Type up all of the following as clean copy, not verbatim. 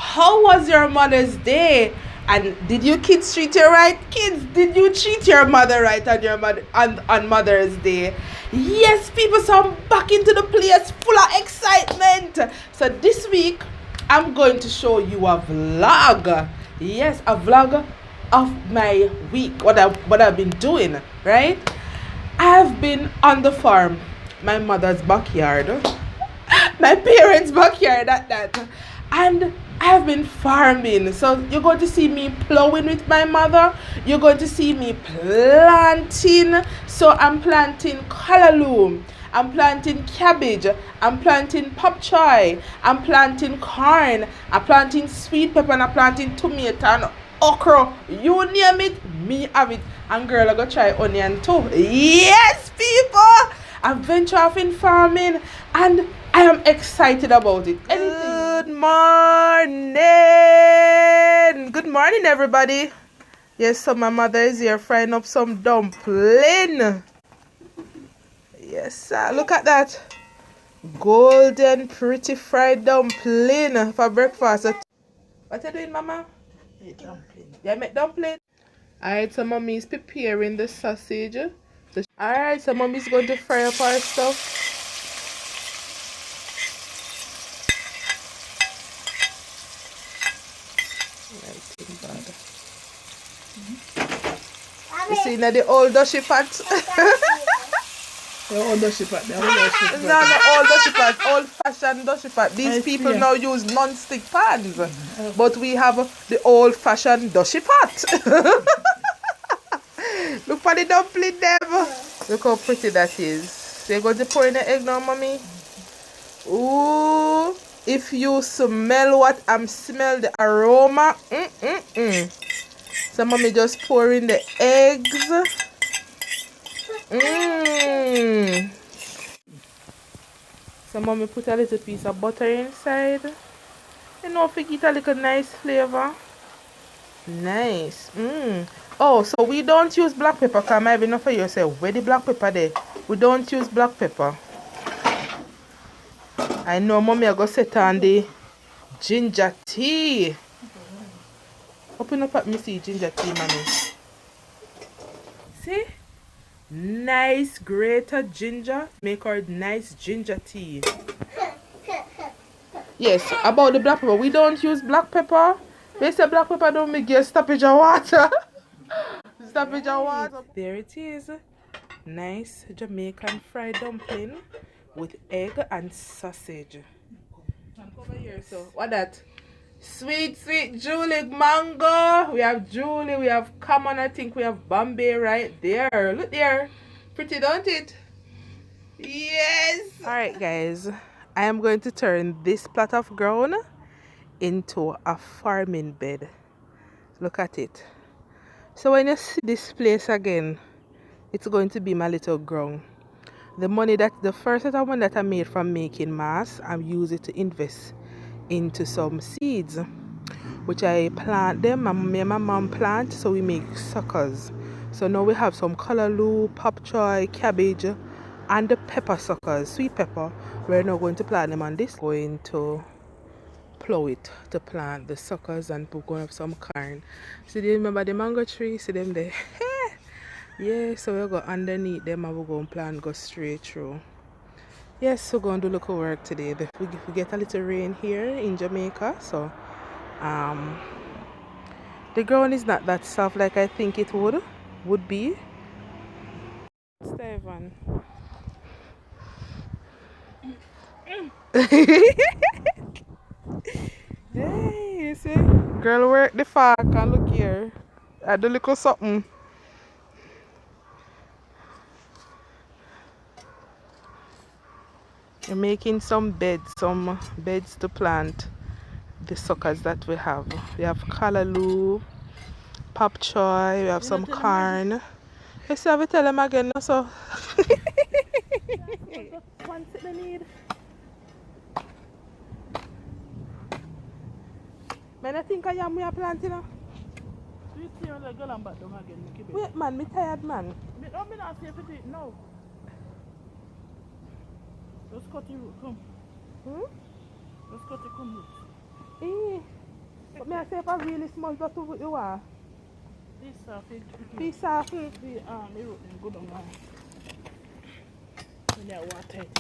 how was your Mother's Day? And did you kids treat you right? Kids, did you treat your mother right on your mother on Mother's Day? Yes, people, so I'm back into the place full of excitement. So this week I'm going to show you a vlog. Yes, a vlog of my week, what I've been doing, right? I've been on the farm, my mother's backyard, my parents' backyard at that, and I've been farming. So you're going to see me plowing with my mother. You're going to see me planting. So I'm planting callaloo. I'm planting cabbage. I'm planting pop choy. I'm planting corn. I'm planting sweet pepper, and I'm planting tomato and okra. You name it, me have it. And girl, I go try onion too. Yes, people! I venture off in farming, and I am excited about it. Good morning! Good morning, everybody. Yes, so my mother is here frying up some dumpling. Yes, sir. Look at that. Golden, pretty fried dumpling for breakfast. What are you doing, Mama? Make dumpling. Yeah, make dumpling. Alright, so Mommy is preparing the sausage. Alright, so Mommy's going to fry up our stuff. You see, now the old dusty pot. The old dusty pot. No, the old dusty pot, old fashioned dusty pot. These people now use non-stick pans. But we have the old fashioned dusty pot. Look for the dumpling, them. Look how pretty that is. So you're going to pour in the egg now, Mommy? Ooh, if you smell what I'm smell, the aroma. So Mommy just pour in the eggs. So Mommy put a little piece of butter inside. You know, if you get a little nice flavor. Nice. Oh, so we don't use black pepper. Because I have enough for you say, where the black pepper there? We don't use black pepper. I know Mommy I go set on the ginger tea. Open up at me see ginger tea, Mommy. See? Nice grated ginger. Make our nice ginger tea. Yes, about the black pepper. We don't use black pepper. They say black pepper don't make you stoppage of water. Stoppage of water. There it is. Nice Jamaican fried dumpling with egg and sausage. Over here, so what that? Sweet Julie mango. We have Julie, we have common, I think we have Bombay right there. Look there. Pretty, don't it? Yes. Alright guys, I am going to turn this plot of ground into a farming bed. Look at it. So when you see this place again, it's going to be my little ground. The first set of money that I made from making mass, I'm using it to invest into some seeds, which I plant them. Me and my mom plant, so we make suckers. So now we have some callaloo, pop choy, cabbage, and the pepper suckers, sweet pepper. We're now going to plant them on this. Going to plow it to plant the suckers, and we're going to have some corn. See, do you remember the mango tree? See them there? Yeah, so we'll go underneath them and we're going to plant, go straight through. Yes, we're going to do local work today. We get a little rain here in Jamaica, so the ground is not that soft like I think it would be. Steven. Hey, you see? Girl work the fork and look here. I do little something. We're making some beds to plant the suckers that we have. We have callaloo, pop choy, we have some corn. You see, I will tell them again, no, so. I think I am we are planting. Wait, man, me tired, man. I'm not saying if it no. Let's cut the root, come. Let's cut the root. But me I say if I really small bottle what you are. This it. Piece of The root them good on man. When that water it.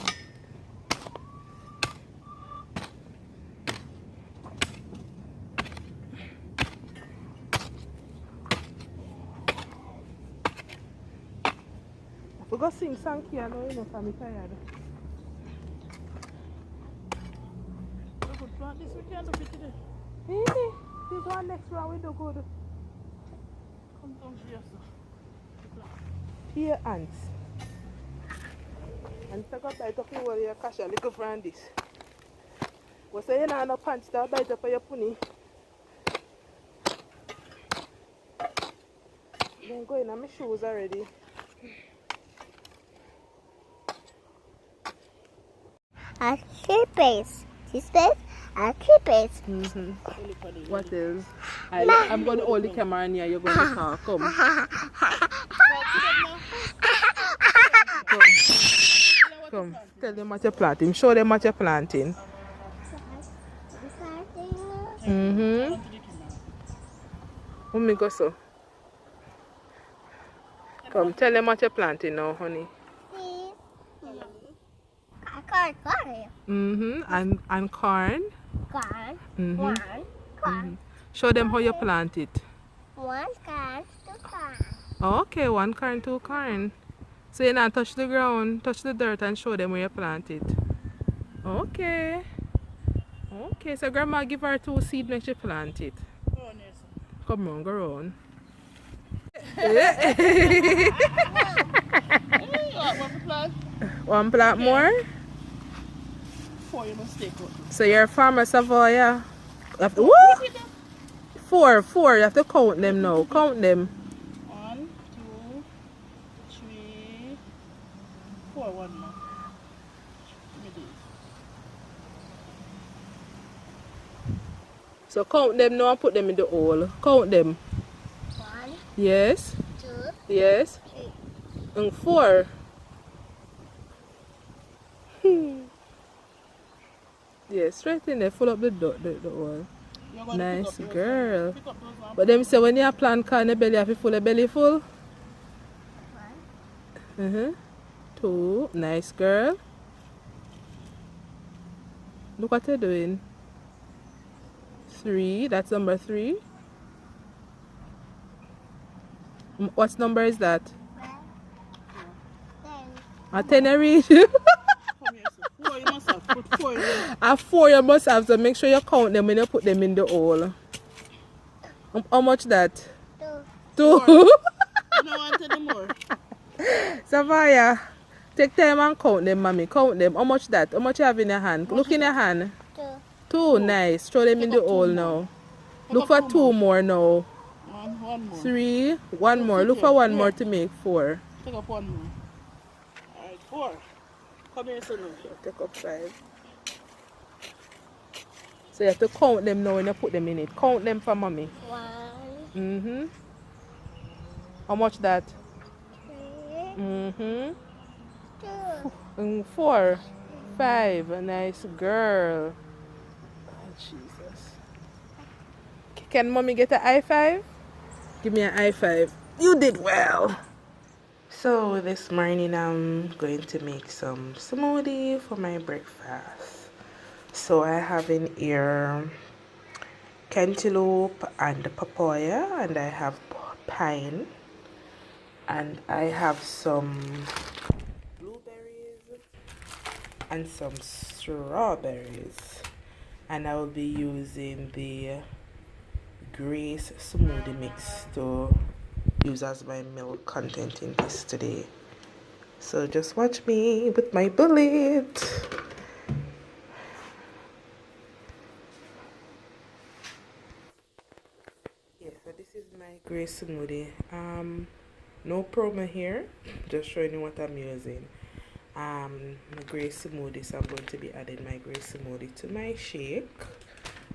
we go sing song here now, you know, for me tired. We could plant this weekend of it today. Really? This one next round we do good. Come down here, sir. Here ants. And take up bite up your your cash a little from this. We say you know no pants that bite up for your pony. Then go in on my shoes already. A creepeth. Sisters, a creepeth. What else? I'm going to hold the camera and you're going to talk. Come. Come. Tell them what you're planting. Show them what you're planting. Let me go so. Come, tell them what you're planting now, honey. And corn. Corn. Corn. Show them how you plant it. One corn, two corn. Okay, one corn, two corn. So you now touch the ground, touch the dirt and show them where you plant it. Okay. Okay, so grandma give her 2 seeds when she plant it. Come on, go on. One plant more? 4 you must take out. So you're a farmer Savoy, yeah? You have to, woo! 4, you have to count them now. Count them. 1, 2, 3, 4, 1 more. So count them now and put them in the hole. Count them. 1, Yes. 2, Yes. 3. And 4. Yeah, straight in there, full up the hole. Nice girl. But them say when you plant corn, the belly have to full, the belly full. 1. 2. Nice girl. Look what you're doing. 3. That's number 3. What number is that? 10. 10 I read. Come here, sir. 4 you must have. Put 4 in there. At 4 you must have, so make sure you count them when you put them in the hole. How much that? 2. 2. You don't want any more. Savaya, take time and count them, mommy. Count them. How much that? How much you have in your hand? Look in your hand. 2. 2, nice. Throw them in the hole now. Look for 2 more now. 1 more. 3. 1 more. Look for 1 more to make 4. Take up 1 more. Alright, 4. Come here, son. Take up 5. So you have to count them now when you put them in it. Count them for mommy. 1, How much that? 3, 2. And 4. 5. A nice girl. Oh, Jesus. Can mommy get an high 5? Give me an high 5. You did well. So this morning I'm going to make some smoothie for my breakfast. So I have in here cantaloupe and papaya, and I have pine, and I have some blueberries and some strawberries, and I will be using the Grace smoothie mix to use as my milk content in this today. So just watch me with my bullet. Yeah, so this is my Grace smoothie. No promo here, just showing you what I'm using. My Grace smoothie, so I'm going to be adding my Grace smoothie to my shake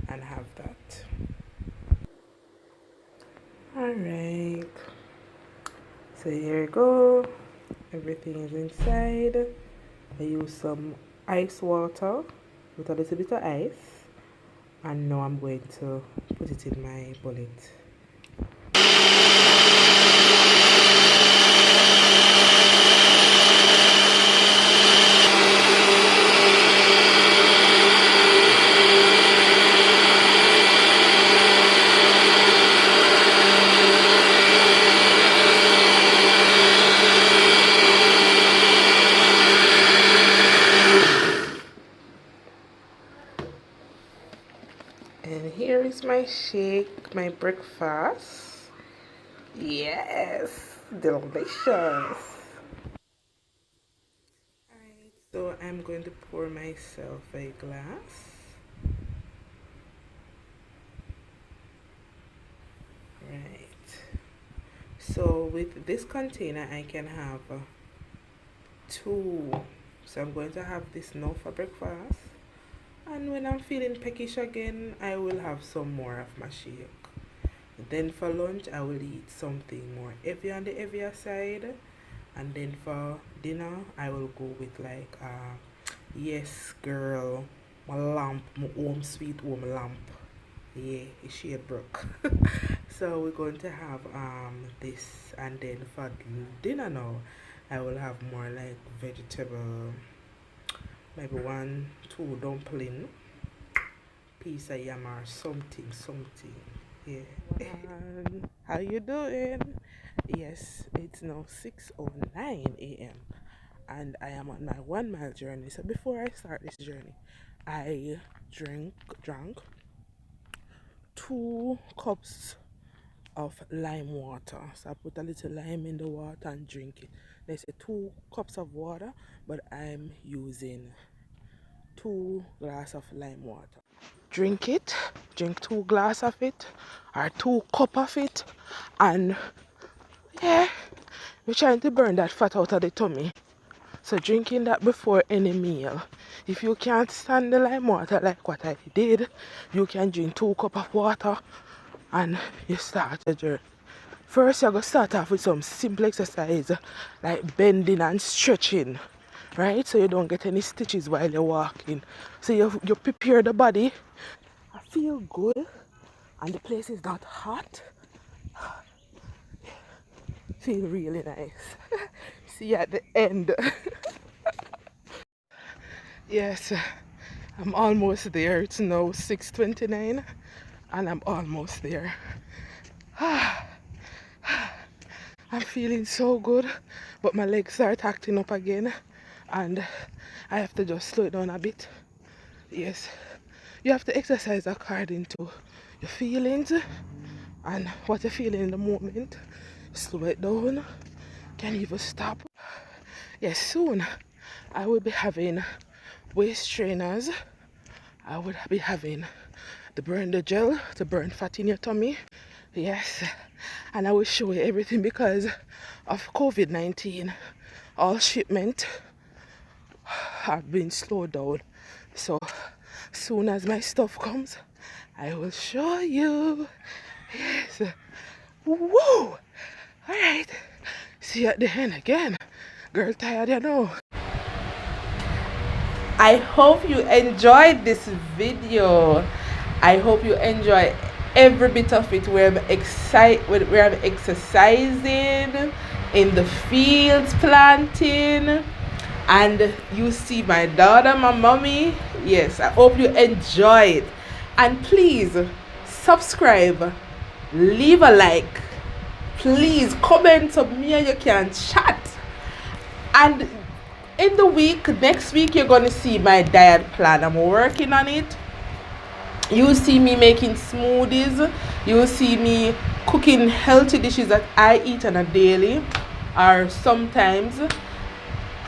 and have that. Alright, so here we go. Everything is inside. I use some ice water with a little bit of ice, And now I'm going to put it in my bullet. And here is my shake, my breakfast. Yes, delicious. Alright, so I'm going to pour myself a glass. Right. So with this container, I can have two. So I'm going to have this now for breakfast. And when I'm feeling peckish again, I will have some more of my shake. Then for lunch, I will eat something more heavy on the heavier side. And then for dinner, I will go with like, yes girl, my lamp, my home sweet home lamp. Yeah, it's shade broke. So we're going to have this, and then for dinner now, I will have more like vegetable, maybe 1, 2 dumpling, piece of yam or something. Yeah. How you doing? Yes, it's now 6:09 a.m. and I am on my 1 mile journey. So before I start this journey, I drank 2 cups of lime water. So I put a little lime in the water and drink it. They say 2 cups of water, but I'm using 2 glasses of lime water. Drink it, drink 2 glasses of it or 2 cups of it, and yeah, we're trying to burn that fat out of the tummy. So drinking that before any meal. If you can't stand the lime water like what I did, you can drink 2 cups of water and you start your journey. First, you're going to start off with some simple exercise like bending and stretching, right? So you don't get any stitches while you're walking. So you prepare the body. I feel good and the place is not hot. Feel really nice. See you at the end. Yes, I'm almost there. It's now 6:29 and I'm almost there. I'm feeling so good, but my legs start acting up again and I have to just slow it down a bit. Yes, you have to exercise according to your feelings and what you're feeling in the moment. Slow it down, can even stop. Yes, soon I will be having waist trainers. I would be having the gel to burn fat in your tummy. Yes, and I will show you everything because of COVID-19. All shipment have been slowed down. So soon as my stuff comes, I will show you. Yes. Woo! Alright. See you at the end again. Girl tired, you know. I hope you enjoyed this video. I hope you enjoy every bit of it where I'm exercising in the fields, planting, and you see my daughter, my mommy. Yes, I hope you enjoy it. And please subscribe, leave a like, please comment so me and you can chat. And in the week, next week, you're going to see my diet plan. I'm working on it. You'll see me making smoothies. You'll see me cooking healthy dishes that I eat on a daily. Or sometimes,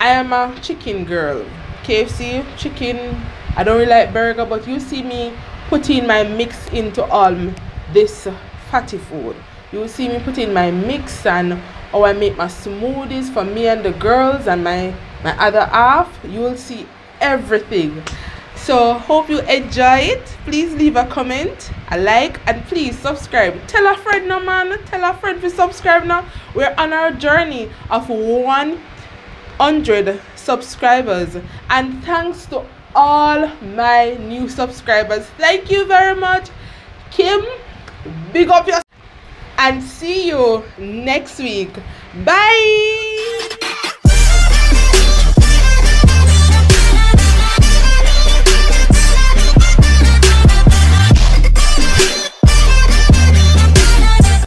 I am a chicken girl. KFC, chicken. I don't really like burger, but you see me putting my mix into all this fatty food. You'll see me putting my mix and how I make my smoothies for me and the girls and my other half. You will see everything. So hope you enjoy it. Please leave a comment, a like, and please subscribe. Tell a friend now, man. Tell a friend to subscribe now. We're on our journey of 100 subscribers, and thanks to all my new subscribers. Thank you very much, Kim. Big up your, and see you next week. Bye.